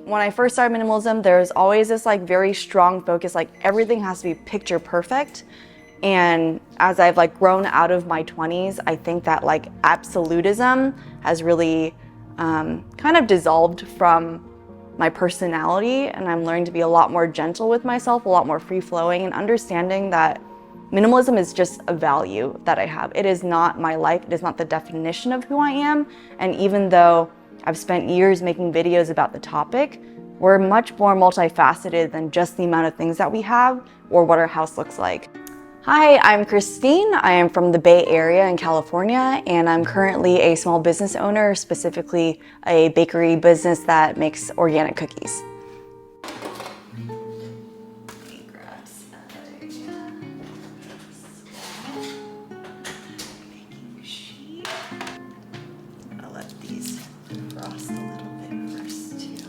when I first started minimalism, there's always this like very strong focus, like everything has to be picture perfect. And as I've like grown out of my 20s, I think that like absolutism has really kind of dissolved from my personality, and I'm learning to be a lot more gentle with myself, a lot more free-flowing, and understanding that minimalism is just a value that I have. It is not my life, it is not the definition of who I am, and even though I've spent years making videos about the topic, we're much more multifaceted than just the amount of things that we have or what our house looks like. Hi, I'm Christine. I am from the Bay Area in California, and I'm currently a small business owner, specifically a bakery business that makes organic cookies. I'll let these frost a little bit first too.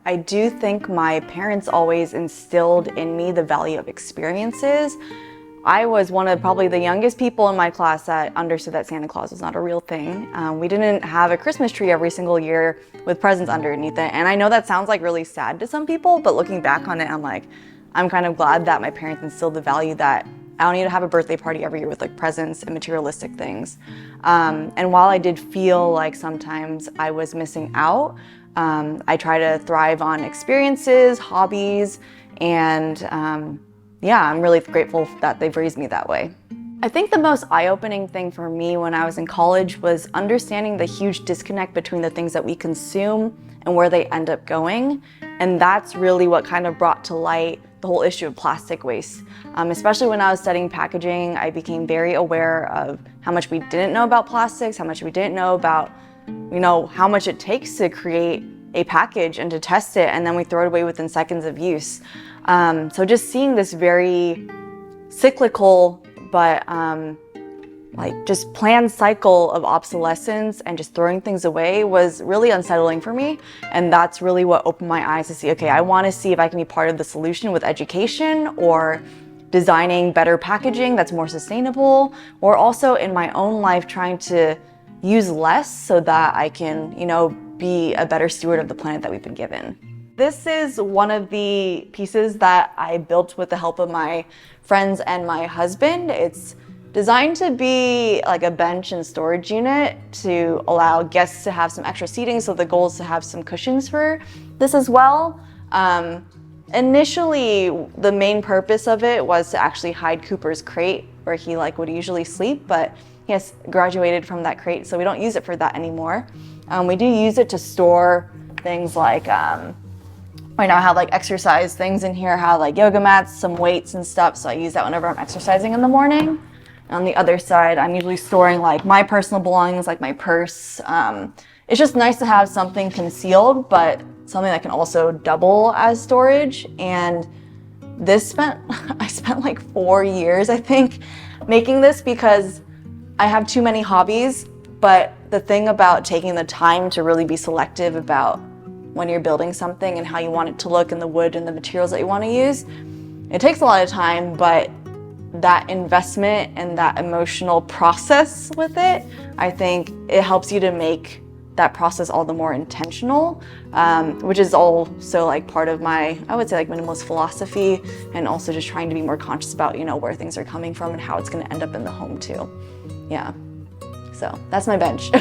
I do think my parents always instilled in me the value of experiences. I was one of probably the youngest people in my class that understood that Santa Claus was not a real thing. We didn't have a Christmas tree every single year with presents underneath it. And I know that sounds like really sad to some people, but looking back on it, I'm kind of glad that my parents instilled the value that I don't need to have a birthday party every year with like presents and materialistic things. And while I did feel like sometimes I was missing out, I try to thrive on experiences, hobbies, and yeah, I'm really grateful that they've raised me that way. I think the most eye-opening thing for me when I was in college was understanding the huge disconnect between the things that we consume and where they end up going. And that's really what kind of brought to light the whole issue of plastic waste. Especially when I was studying packaging, I became very aware of how much we didn't know about plastics, how much we didn't know about how much it takes to create a package and to test it, and then we throw it away within seconds of use. So just seeing this very cyclical, but like just planned cycle of obsolescence and just throwing things away was really unsettling for me. And that's really what opened my eyes to see, okay, I want to see if I can be part of the solution with education or designing better packaging that's more sustainable, or also in my own life trying to use less so that I can, be a better steward of the planet that we've been given. This is one of the pieces that I built with the help of my friends and my husband. It's designed to be like a bench and storage unit to allow guests to have some extra seating, so the goal is to have some cushions for this as well. Initially, the main purpose of it was to actually hide Cooper's crate where he would usually sleep, but he has graduated from that crate, so we don't use it for that anymore. We do use it to store things like, right now I have exercise things in here, I have yoga mats, some weights and stuff, so I use that whenever I'm exercising in the morning. And on the other side, I'm usually storing my personal belongings, like my purse. It's just nice to have something concealed, but something that can also double as storage. And I spent 4 years, I think, making this because I have too many hobbies. But the thing about taking the time to really be selective about when you're building something and how you want it to look and the wood and the materials that you want to use, it takes a lot of time, but that investment and that emotional process with it, I think it helps you to make that process all the more intentional, which is also part of my, I would say minimalist philosophy, and also just trying to be more conscious about, where things are coming from and how it's going to end up in the home too. Yeah. So that's my bench.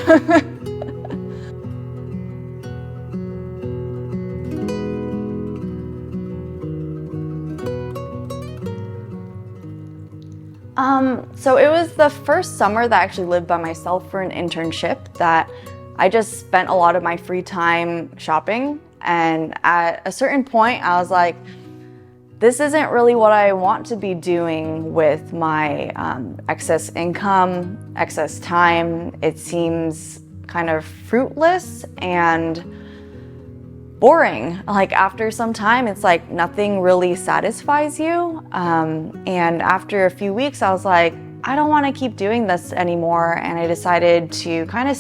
So it was the first summer that I actually lived by myself for an internship that I just spent a lot of my free time shopping. And at a certain point, I was like, this isn't really what I want to be doing with my excess income, excess time. It seems kind of fruitless and boring. After some time, it's nothing really satisfies you. And after a few weeks, I was like, I don't want to keep doing this anymore. And I decided to kind of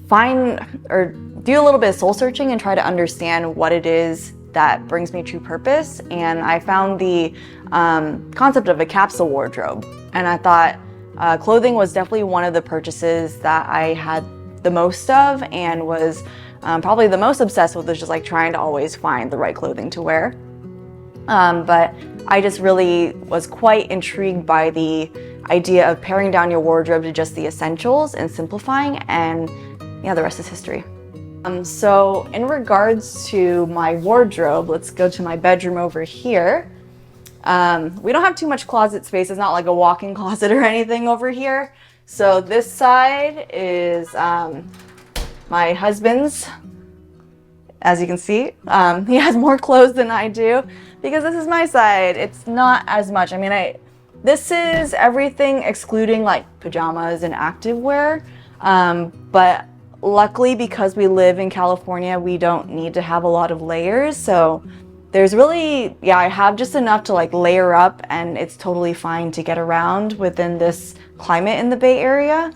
find or do a little bit of soul searching and try to understand what it is that brings me true purpose. And I found the concept of a capsule wardrobe. And I thought clothing was definitely one of the purchases that I had the most of and was probably the most obsessed with, is just like trying to always find the right clothing to wear. But I just really was quite intrigued by the idea of paring down your wardrobe to just the essentials and simplifying, and yeah, the rest is history. So in regards to my wardrobe, let's go to my bedroom over here. We don't have too much closet space. It's not like a walk-in closet or anything over here. So this side is my husband's. As you can see, he has more clothes than I do because this is my side. It's not as much. I mean, this is everything excluding like pajamas and activewear. But luckily, because we live in California, we don't need to have a lot of layers. So there's really, yeah, I have just enough to like layer up, and it's totally fine to get around within this climate in the Bay Area.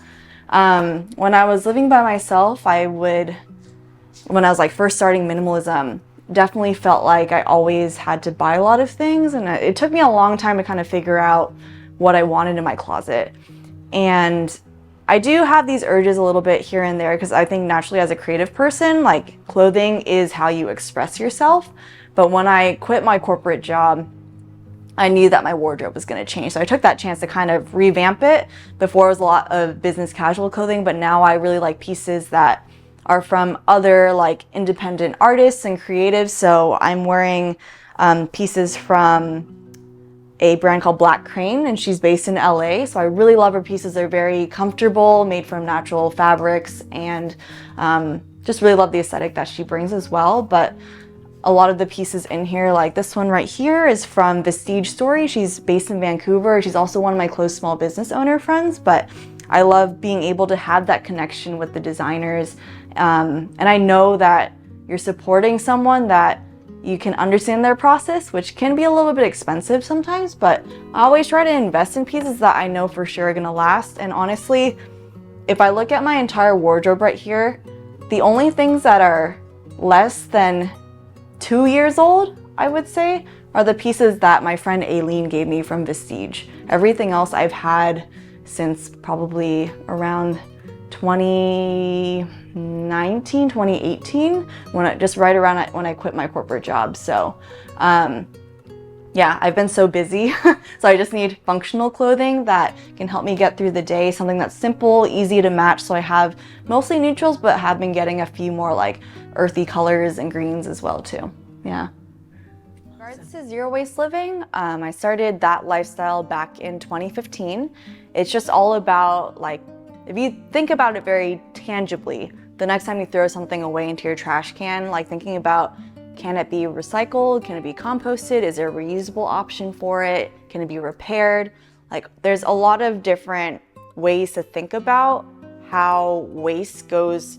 When I was living by myself, when I was like first starting minimalism, definitely felt like I always had to buy a lot of things, and it took me a long time to kind of figure out what I wanted in my closet. And I do have these urges a little bit here and there because I think naturally as a creative person, like clothing is how you express yourself. But when I quit my corporate job, I knew that my wardrobe was going to change. So I took that chance to kind of revamp it. Before it was a lot of business casual clothing, but now I really like pieces that are from other like independent artists and creatives. So I'm wearing pieces from a brand called Black Crane, and she's based in LA. So I really love her pieces. They're very comfortable, made from natural fabrics, and just really love the aesthetic that she brings as well. But a lot of the pieces in here, like this one right here, is from Vestige Story. She's based in Vancouver. She's also one of my close small business owner friends, but I love being able to have that connection with the designers. And I know that you're supporting someone that you can understand their process, which can be a little bit expensive sometimes, but I always try to invest in pieces that I know for sure are gonna last. And honestly, if I look at my entire wardrobe right here, the only things that are less than 2 years old, I would say, are the pieces that my friend Aileen gave me from Vestige. Everything else I've had since probably around 2019, 2018, just right around when I quit my corporate job. So yeah, I've been so busy. So I just need functional clothing that can help me get through the day, something that's simple, easy to match. So I have mostly neutrals, but have been getting a few more like earthy colors and greens as well too. Yeah. In regards to zero waste living, I started that lifestyle back in 2015. It's just all about, like, if you think about it very tangibly, the next time you throw something away into your trash can, like thinking about, can it be recycled? Can it be composted? Is there a reusable option for it? Can it be repaired? Like, there's a lot of different ways to think about how waste goes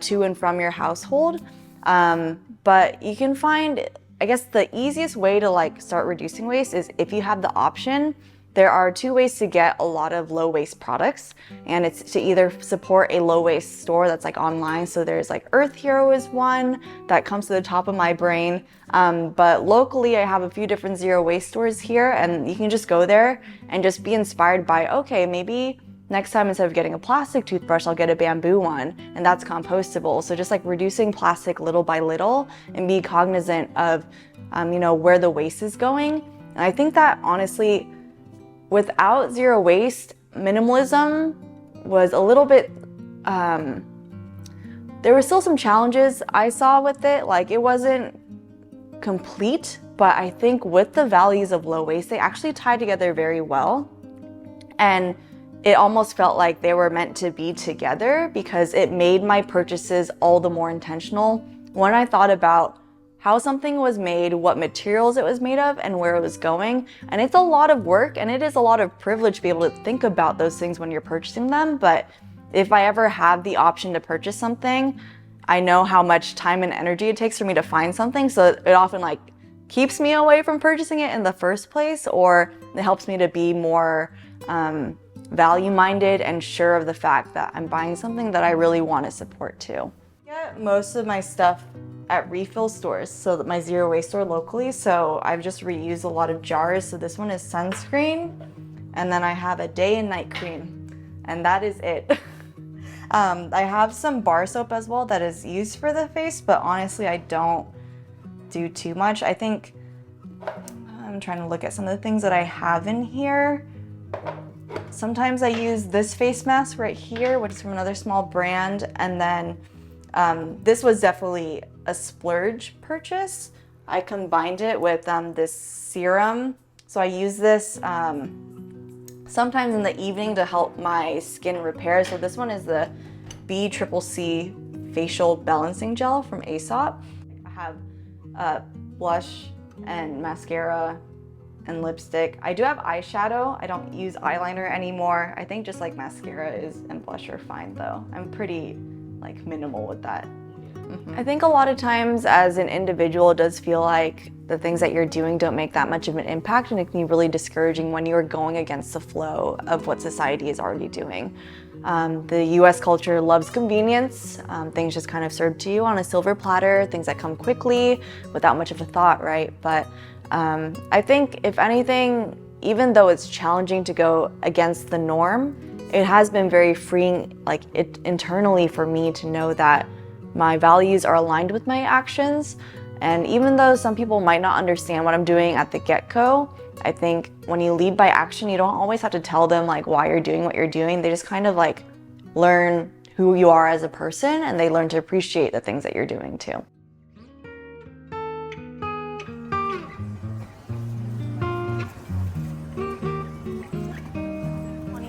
to and from your household. But you can find, I guess the easiest way to like start reducing waste is if you have the option. There are 2 ways to get a lot of low waste products, and it's to either support a low waste store that's like online. So there's like Earth Hero is one that comes to the top of my brain. But locally, I have a few different zero waste stores here, and you can just go there and just be inspired by, okay, maybe next time instead of getting a plastic toothbrush, I'll get a bamboo one, and that's compostable. So just like reducing plastic little by little and be cognizant of, where the waste is going. And I think that honestly, without zero waste, minimalism was a little bit, there were still some challenges I saw with it. Like, it wasn't complete, but I think with the values of low waste, they actually tied together very well. And it almost felt like they were meant to be together because it made my purchases all the more intentional when I thought about how something was made, what materials it was made of, and where it was going. And it's a lot of work, and it is a lot of privilege to be able to think about those things when you're purchasing them. But if I ever have the option to purchase something, I know how much time and energy it takes for me to find something. So it often like keeps me away from purchasing it in the first place, or it helps me to be more value-minded and sure of the fact that I'm buying something that I really want to support too. I get most of my stuff at refill stores, so that my zero waste store locally. So I've just reused a lot of jars. So this one is sunscreen, and then I have a day and night cream, and that is it. I have some bar soap as well that is used for the face, but honestly, I don't do too much. I think I'm trying to look at some of the things that I have in here. Sometimes I use this face mask right here, which is from another small brand. And then this was definitely a splurge purchase. I combined it with this serum. So I use this sometimes in the evening to help my skin repair. So this one is the BCCC Facial Balancing Gel from Aesop. I have blush and mascara and lipstick. I do have eyeshadow. I don't use eyeliner anymore. I think just like mascara is and blush are fine though. I'm pretty like minimal with that. I think a lot of times as an individual, it does feel like the things that you're doing don't make that much of an impact, and it can be really discouraging when you're going against the flow of what society is already doing. The US culture loves convenience. Things just kind of served to you on a silver platter, things that come quickly without much of a thought, right? But I think if anything, even though it's challenging to go against the norm, it has been very freeing, like internally for me to know that my values are aligned with my actions. And even though some people might not understand what I'm doing at the get-go, I think when you lead by action, you don't always have to tell them like why you're doing what you're doing. They just kind of like learn who you are as a person, and they learn to appreciate the things that you're doing too.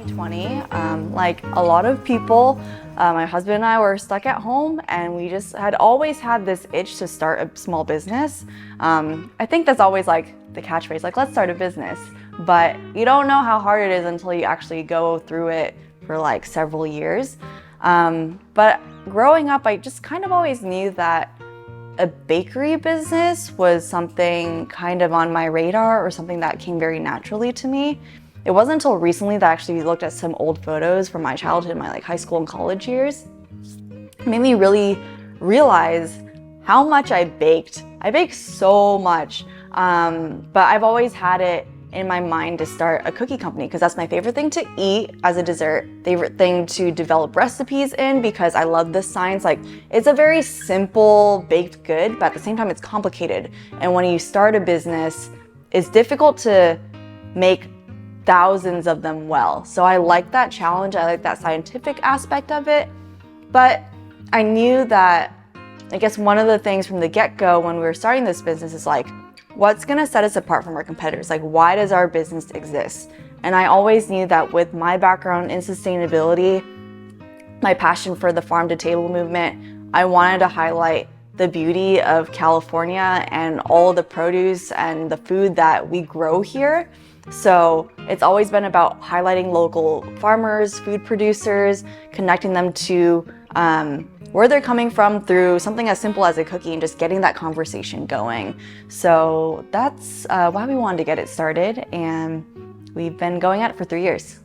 2020, like a lot of people, my husband and I were stuck at home, and we just had always had this itch to start a small business. I think that's always like the catchphrase, like let's start a business, but you don't know how hard it is until you actually go through it for like several years. But growing up, I just kind of always knew that a bakery business was something kind of on my radar, or something that came very naturally to me. It wasn't until recently that I actually looked at some old photos from my childhood, my like high school and college years. It made me really realize how much I baked. I baked so much, but I've always had it in my mind to start a cookie company because that's my favorite thing to eat as a dessert, favorite thing to develop recipes in because I love the science. Like it's a very simple baked good, but at the same time it's complicated. And when you start a business, it's difficult to make thousands of them well. So I like that challenge. I like that scientific aspect of it. But I knew that, I guess one of the things from the get-go when we were starting this business is like, what's gonna set us apart from our competitors? Like, why does our business exist? And I always knew that with my background in sustainability, my passion for the farm to table movement, I wanted to highlight the beauty of California and all the produce and the food that we grow here. So it's always been about highlighting local farmers, food producers, connecting them to where they're coming from through something as simple as a cookie and just getting that conversation going. So that's why we wanted to get it started, and we've been going at it for 3 years.